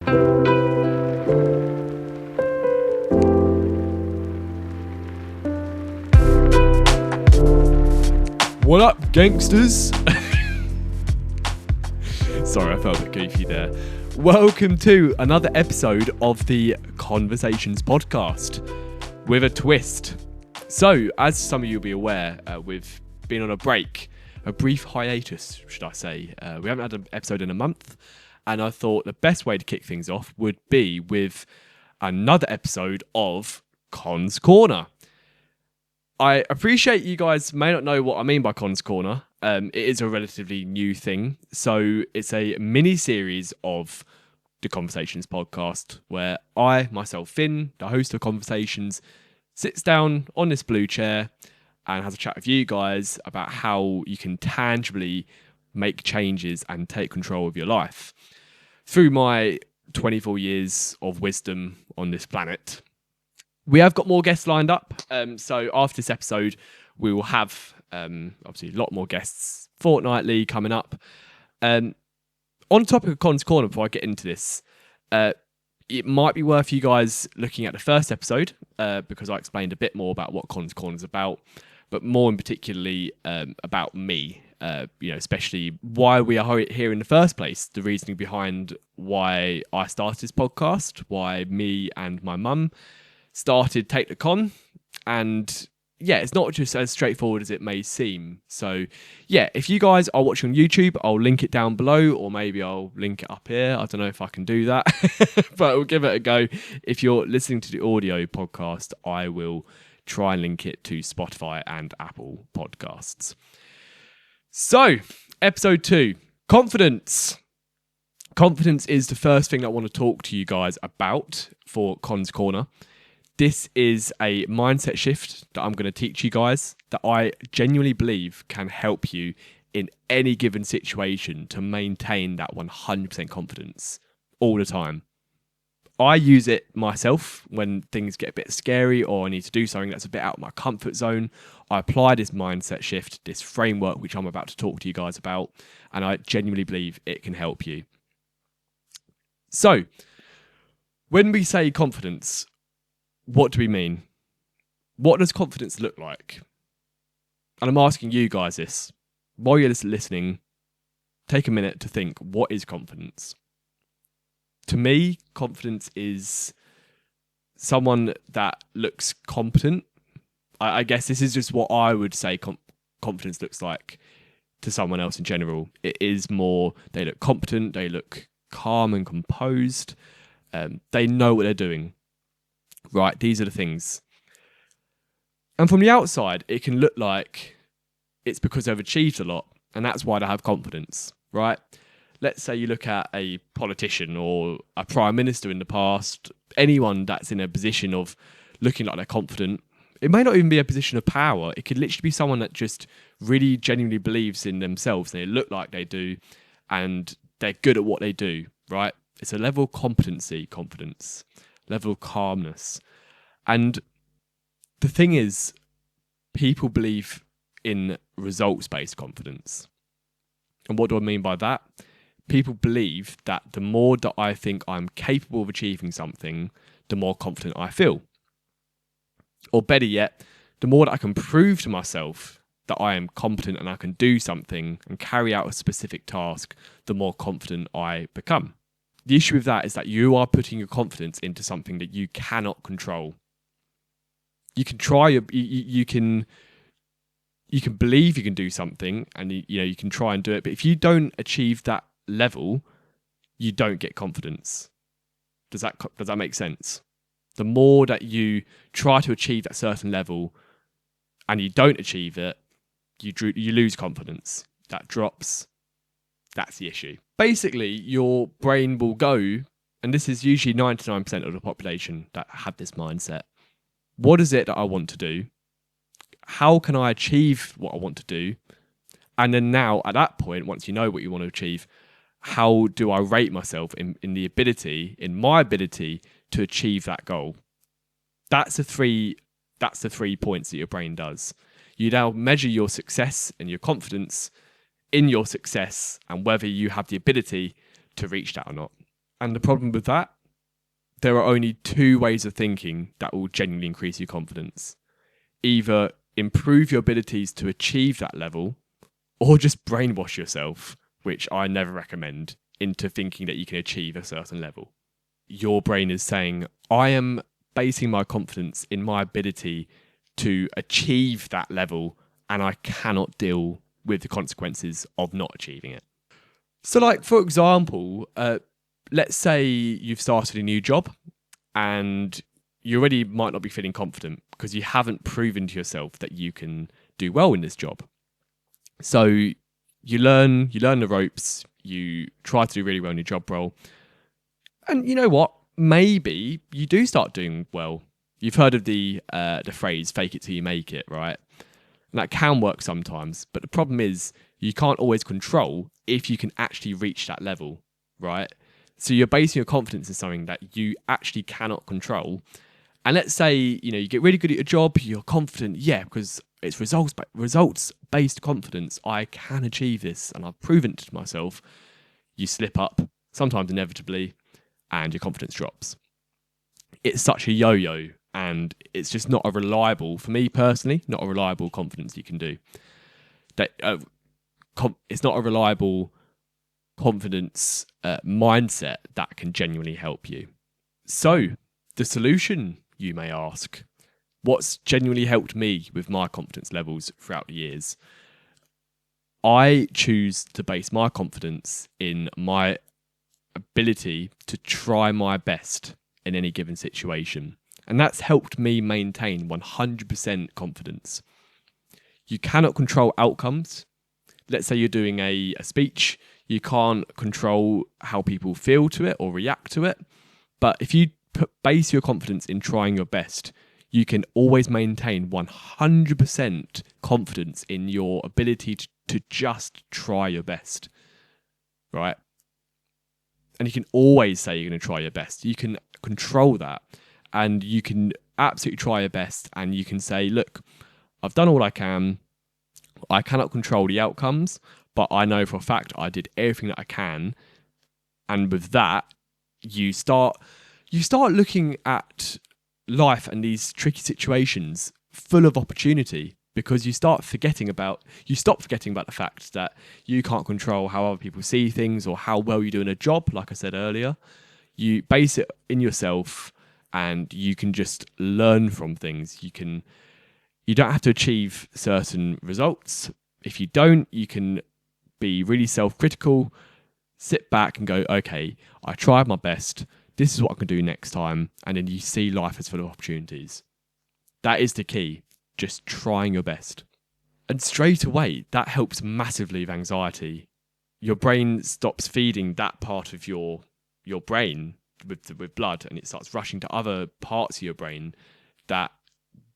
What up, gangsters? Sorry, I felt a bit goofy there. Welcome to another episode of the Conversations podcast with a twist. So, as some of you will be aware, we've been on a brief hiatus, should I say. We haven't had an episode in a month, and I thought the best way to kick things off would be with another episode of Conn's Corner. I appreciate you guys may not know what I mean by Conn's Corner. It is a relatively new thing. So it's a mini-series of the Conversations podcast where I, myself, Finn, the host of Conversations, sits down on this blue chair and has a chat with you guys about how you can tangibly make changes and take control of your life. Through my 24 years of wisdom on this planet, we have got more guests lined up. So after this episode, we will have obviously a lot more guests fortnightly coming up. On topic of Conn's Corner, before I get into this, it might be worth you guys looking at the first episode because I explained a bit more about what Conn's Corner is about, but more in particularly about me, especially why we are here in the first place, the reasoning behind why I started this podcast, why me and my mum started Take the Con, and yeah, it's not just as straightforward as it may seem. So yeah, if you guys are watching on YouTube, I'll link it down below, or maybe I'll link it up here. I don't know if I can do that, but we'll give it a go. If you're listening to the audio podcast, I will try and link it to Spotify and Apple Podcasts. So, episode 2, confidence. Confidence is the first thing I want to talk to you guys about for Conn's Corner. This is a mindset shift that I'm going to teach you guys that I genuinely believe can help you in any given situation to maintain that 100% confidence all the time. I use it myself when things get a bit scary or I need to do something that's a bit out of my comfort zone. I apply this mindset shift, this framework, which I'm about to talk to you guys about, and I genuinely believe it can help you. So, when we say confidence, what do we mean? What does confidence look like? And I'm asking you guys this. While you're listening, take a minute to think, what is confidence? To me, confidence is someone that looks competent. I guess this is just what I would say confidence looks like to someone else in general. It is more, they look competent, they look calm and composed, they know what they're doing. Right, these are the things. And from the outside, it can look like it's because they've achieved a lot, and that's why they have confidence, right? Let's say you look at a politician or a prime minister in the past, anyone that's in a position of looking like they're confident. It may not even be a position of power. It could literally be someone that just really genuinely believes in themselves. They look like they do, and they're good at what they do, right? It's a level of competency, confidence, level of calmness. And the thing is, people believe in results-based confidence. And what do I mean by that? People believe that the more that I think I'm capable of achieving something, the more confident I feel. Or better yet, the more that I can prove to myself that I am competent and I can do something and carry out a specific task, the more confident I become. The issue with that is that you are putting your confidence into something that you cannot control. You can try, you can believe you can do something, and you can try and do it. But if you don't achieve that level, you don't get confidence. Does that make sense? The more that you try to achieve that certain level, and you don't achieve it, you lose confidence. That drops. That's the issue. Basically, your brain will go, and this is usually 99% of the population that have this mindset. What is it that I want to do? How can I achieve what I want to do? And then now, at that point, once you know what you want to achieve, how do I rate myself in my ability to achieve that goal? That's the three points that your brain does. You now measure your success and your confidence in your success and whether you have the ability to reach that or not. And the problem with that, there are only two ways of thinking that will genuinely increase your confidence. Either improve your abilities to achieve that level, or just brainwash yourself, which I never recommend, into thinking that you can achieve a certain level. Your brain is saying, I am basing my confidence in my ability to achieve that level, and I cannot deal with the consequences of not achieving it. So, like, for example, let's say you've started a new job and you already might not be feeling confident because you haven't proven to yourself that you can do well in this job. So you learn the ropes, you try to do really well in your job role. And you know what? Maybe you do start doing well. You've heard of the phrase "fake it till you make it," right? And that can work sometimes, but the problem is you can't always control if you can actually reach that level, right? So you're basing your confidence in something that you actually cannot control. And let's say, you get really good at your job, you're confident, because it's results-based confidence. I can achieve this, and I've proven it to myself. You slip up, sometimes inevitably, and your confidence drops. It's such a yo-yo, and it's just not a reliable, for me personally, not a reliable confidence you can do. It's not a reliable confidence mindset that can genuinely help you. So, the solution, you may ask, what's genuinely helped me with my confidence levels throughout the years? I choose to base my confidence in my ability to try my best in any given situation. And that's helped me maintain 100% confidence. You cannot control outcomes. Let's say you're doing a speech, you can't control how people feel to it or react to it. But if you base your confidence in trying your best, you can always maintain 100% confidence in your ability to just try your best, right? And you can always say you're going to try your best. You can control that, and you can absolutely try your best, and you can say, look, I've done all I can. I cannot control the outcomes, but I know for a fact I did everything that I can. And with that, you start looking at life and these tricky situations full of opportunity, because you stop forgetting about the fact that you can't control how other people see things or how well you do in a job. Like I said earlier, you base it in yourself, and you can just learn from things. You don't have to achieve certain results. If you don't, you can be really self-critical, sit back and go, okay, I tried my best. This is what I can do next time. And then you see life as full of opportunities. That is the key. Just trying your best. And straight away, that helps massively with anxiety. Your brain stops feeding that part of your brain with blood, and it starts rushing to other parts of your brain that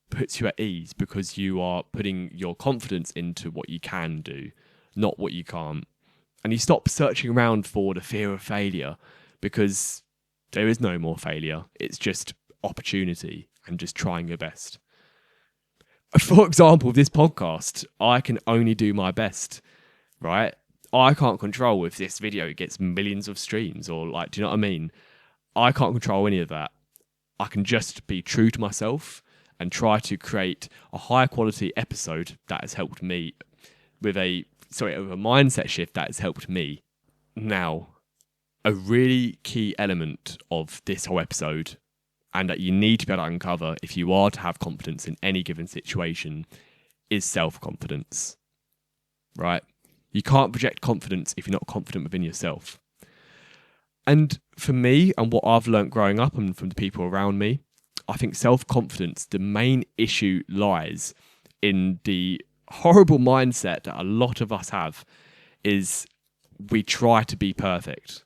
puts you at ease, because you are putting your confidence into what you can do, not what you can't. And you stop searching around for the fear of failure, because there is no more failure. It's just opportunity and just trying your best. For example, this podcast, I can only do my best, right? I can't control if this video gets millions of streams or do you know what I mean? I can't control any of that. I can just be true to myself and try to create a high quality episode that has helped me with a mindset shift that has helped me. Now, a really key element of this whole episode, and that you need to be able to uncover if you are to have confidence in any given situation, is self-confidence, right? You can't project confidence if you're not confident within yourself. And for me, and what I've learned growing up and from the people around me, I think self-confidence, the main issue lies in the horrible mindset that a lot of us have, is we try to be perfect.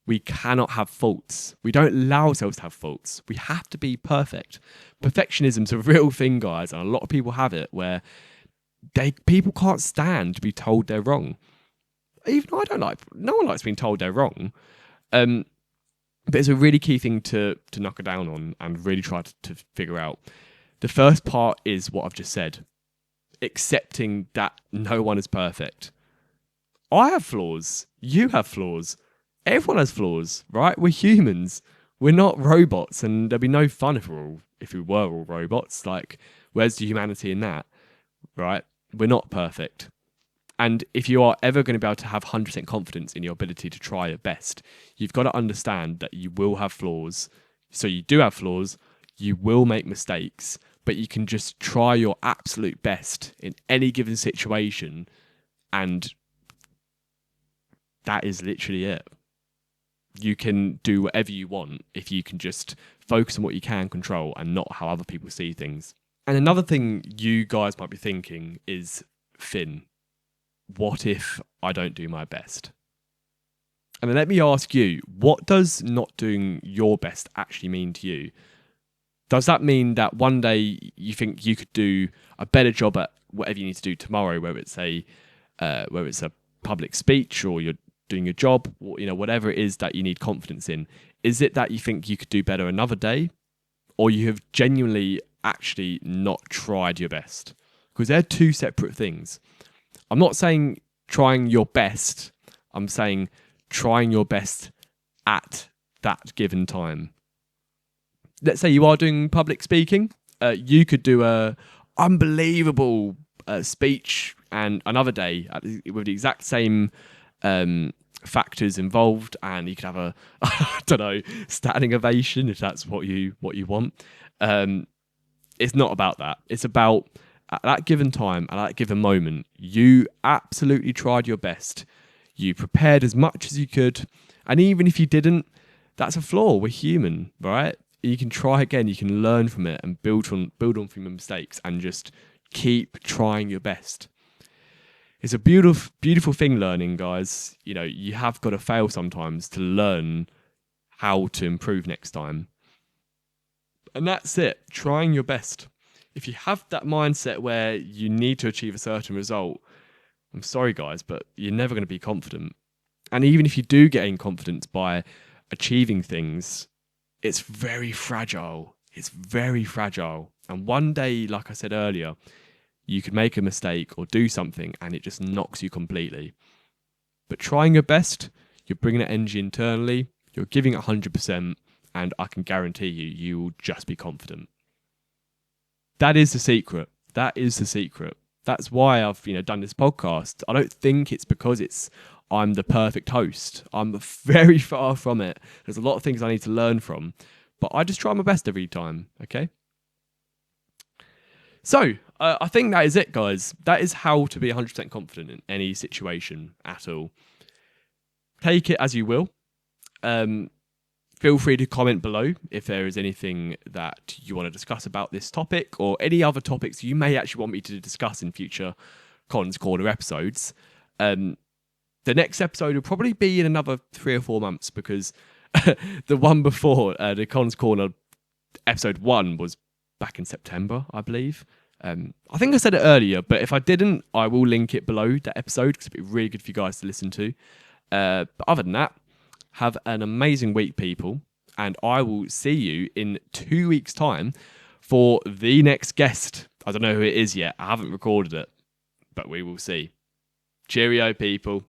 We cannot have faults. We don't allow ourselves to have faults. We have to be perfect. Perfectionism's a real thing, guys, and a lot of people have it where people can't stand to be told they're wrong. Even no one likes being told they're wrong. But it's a really key thing to knuckle down on and really try to figure out. The first part is what I've just said. Accepting that no one is perfect. I have flaws. You have flaws. Everyone has flaws, right? We're humans. We're not robots, and there'd be no fun if we were all robots. Like, where's the humanity in that, right? We're not perfect. And if you are ever going to be able to have 100% confidence in your ability to try your best, you've got to understand that you will have flaws. So you do have flaws, you will make mistakes, but you can just try your absolute best in any given situation, and that is literally it. You can do whatever you want if you can just focus on what you can control and not how other people see things. And another thing you guys might be thinking is, Finn, what if I don't do my best? And then let me ask you, what does not doing your best actually mean to you? Does that mean that one day you think you could do a better job at whatever you need to do tomorrow, whether it's a public speech or you're doing your job, or, whatever it is that you need confidence in? Is it that you think you could do better another day, or you have genuinely actually not tried your best? Because they're two separate things. I'm not saying trying your best. I'm saying trying your best at that given time. Let's say you are doing public speaking. You could do a unbelievable speech, and another day with the exact same factors involved, and you could have a I don't know, standing ovation if that's what you want. It's not about that. It's about at that given time, at that given moment, you absolutely tried your best. You prepared as much as you could, and even if you didn't, that's a flaw. We're human, right? You can try again. You can learn from it and build on from your mistakes, and just keep trying your best. It's a beautiful thing, learning, guys. You have got to fail sometimes to learn how to improve next time. And that's it, trying your best. If you have that mindset where you need to achieve a certain result, I'm sorry, guys, but you're never going to be confident. And even if you do gain confidence by achieving things, it's very fragile. It's very fragile. And one day, like I said earlier, you could make a mistake or do something and it just knocks you completely. But trying your best, you're bringing that energy internally, you're giving it 100%, and I can guarantee you will just be confident. That is the secret. That is the secret. That's why I've done this podcast. I don't think it's because I'm the perfect host. I'm very far from it. There's a lot of things I need to learn from, but I just try my best every time, okay? So, I think that is it, guys. That is how to be 100% confident in any situation at all. Take it as you will. Feel free to comment below if there is anything that you want to discuss about this topic, or any other topics you may actually want me to discuss in future Conn's Corner episodes. The next episode will probably be in another 3 or 4 months, because the one before, the Conn's Corner episode 1 was back in September, I believe. I think I said it earlier, but if I didn't, I will link it below that episode, because it'd be really good for you guys to listen to. But other than that, have an amazing week, people, and I will see you in 2 weeks' time for the next guest. I don't know who it is yet. I haven't recorded it, but we will see. Cheerio, people.